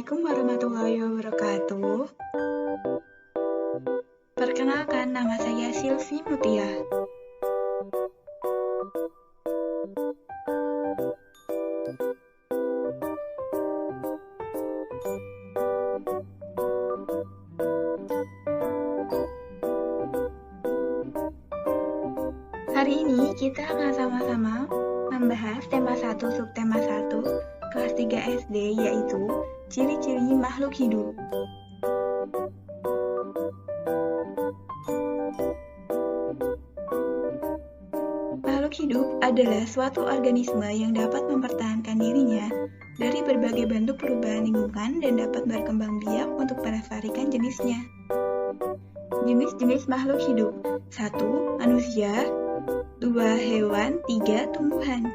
Assalamualaikum warahmatullahi wabarakatuh. Perkenalkan, nama saya Silvi Mutia. Hari ini kita akan sama-sama membahas tema 1 subtema 1 kelas 3 SD, yaitu ciri-ciri makhluk hidup. Makhluk hidup adalah suatu organisme yang dapat mempertahankan dirinya dari berbagai bentuk perubahan lingkungan dan dapat berkembang biak untuk melestarikan jenisnya. Jenis-jenis makhluk hidup: 1. Manusia, 2. Hewan, 3. Tumbuhan.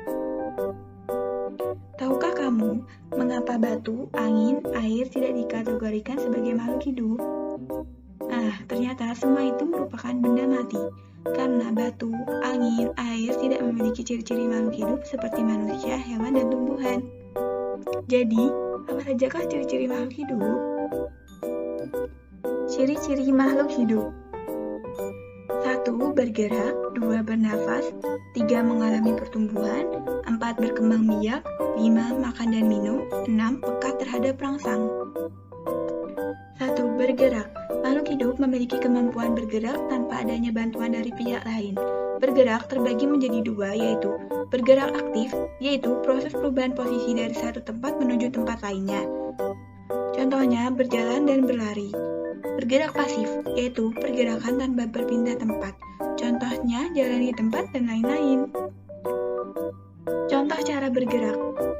Tahukah kamu mengapa batu, angin, air tidak dikategorikan sebagai makhluk hidup? Nah, ternyata semua itu merupakan benda mati, karena batu, angin, air tidak memiliki ciri-ciri makhluk hidup seperti manusia, hewan, dan tumbuhan. Jadi, apa sajakah ciri-ciri makhluk hidup? Ciri-ciri makhluk hidup: 1. Bergerak, 2. Bernafas, 3. Mengalami pertumbuhan, 4. Berkembang biak, 5. Makan dan minum, 6. Peka terhadap rangsang. 1. Bergerak. Makhluk hidup memiliki kemampuan bergerak tanpa adanya bantuan dari pihak lain. Bergerak terbagi menjadi dua, yaitu bergerak aktif, yaitu proses perubahan posisi dari satu tempat menuju tempat lainnya. Contohnya berjalan dan berlari. Bergerak pasif, yaitu pergerakan tanpa berpindah tempat. Contohnya jalan di tempat dan lain-lain. Contoh cara bergerak: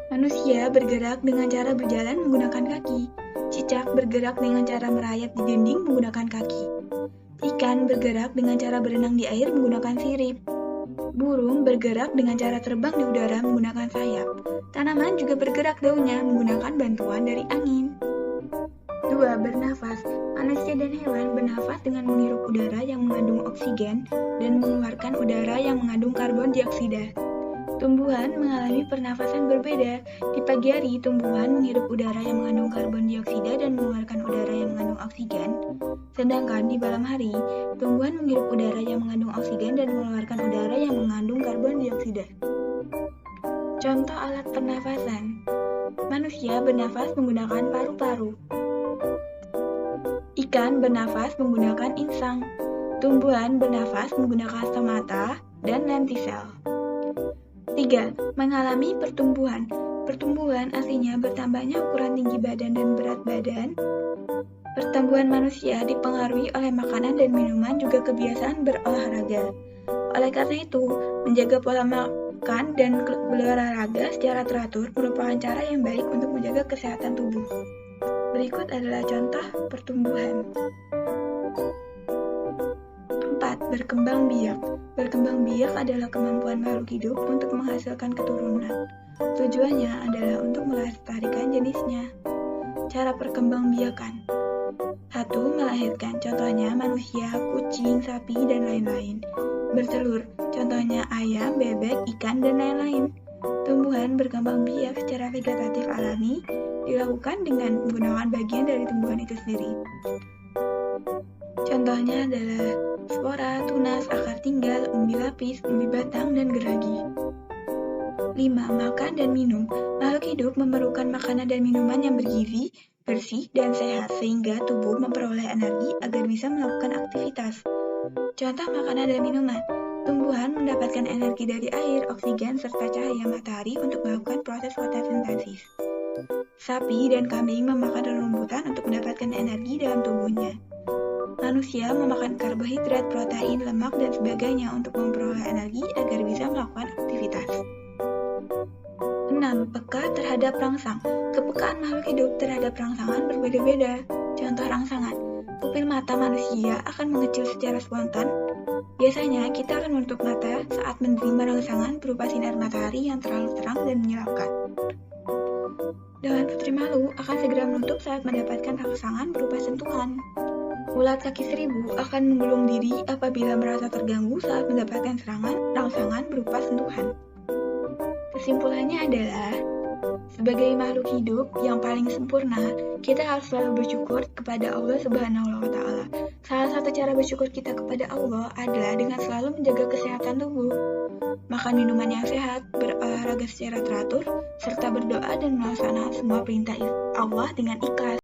manusia bergerak dengan cara berjalan menggunakan kaki. Cicak bergerak dengan cara merayap di dinding menggunakan kaki. Ikan bergerak dengan cara berenang di air menggunakan sirip. Burung bergerak dengan cara terbang di udara menggunakan sayap. Tanaman juga bergerak daunnya menggunakan bantuan dari angin. 2. Bernafas. Manusia dan hewan bernafas dengan menghirup udara yang mengandung oksigen dan mengeluarkan udara yang mengandung karbon dioksida. Tumbuhan mengalami pernafasan berbeda. Di pagi hari, tumbuhan menghirup udara yang mengandung karbon dioksida dan mengeluarkan udara yang mengandung oksigen. Sedangkan di malam hari, tumbuhan menghirup udara yang mengandung oksigen dan mengeluarkan udara yang mengandung karbon dioksida. Contoh alat pernafasan: manusia bernafas menggunakan paru-paru. Ikan bernafas menggunakan insang. Tumbuhan bernafas menggunakan stomata dan lentisel. 3. Mengalami pertumbuhan. Pertumbuhan artinya bertambahnya ukuran tinggi badan dan berat badan. Pertumbuhan manusia dipengaruhi oleh makanan dan minuman, juga kebiasaan berolahraga. Oleh karena itu, menjaga pola makan dan berolahraga secara teratur merupakan cara yang baik untuk menjaga kesehatan tubuh. Berikut adalah contoh pertumbuhan. 4. Berkembang biak. Berkembang biak adalah kemampuan makhluk hidup untuk menghasilkan keturunan. Tujuannya adalah untuk melestarikan jenisnya. Cara perkembangbiakan: 1. Melahirkan. Contohnya manusia, kucing, sapi, dan lain-lain. Bertelur. Contohnya ayam, bebek, ikan, dan lain-lain. Tumbuhan berkembang biak secara vegetatif alami dilakukan dengan menggunakan bagian dari tumbuhan itu sendiri. Contohnya adalah spora, tunas, akar tinggal, umbi lapis, umbi batang, dan geragi. 5. Makan dan minum. Makhluk hidup memerlukan makanan dan minuman yang bergizi, bersih, dan sehat sehingga tubuh memperoleh energi agar bisa melakukan aktivitas. Contoh makanan dan minuman: tumbuhan mendapatkan energi dari air, oksigen, serta cahaya matahari untuk melakukan proses fotosintesis. Sapi dan kambing memakan rumputan untuk mendapatkan energi dalam tubuhnya. Manusia memakan karbohidrat, protein, lemak, dan sebagainya untuk memperoleh energi agar bisa melakukan aktivitas. 6. Peka terhadap rangsang. Kepekaan makhluk hidup terhadap rangsangan berbeda-beda. Contoh rangsangan: pupil mata manusia akan mengecil secara spontan. Biasanya kita akan menutup mata saat menerima rangsangan berupa sinar matahari yang terlalu terang dan menyilaukan. Dengan putri malu akan segera menutup saat mendapatkan rangsangan berupa sentuhan. Ulat kaki seribu akan menggulung diri apabila merasa terganggu saat mendapatkan rangsangan berupa sentuhan. Kesimpulannya adalah Sebagai makhluk hidup yang paling sempurna, kita harus selalu bersyukur kepada Allah Subhanahu wa Ta'ala. Salah satu cara bersyukur kita kepada Allah adalah dengan selalu menjaga kesehatan tubuh, makan minuman yang sehat, berolahraga secara teratur, serta berdoa dan melaksanakan semua perintah Allah dengan ikhlas.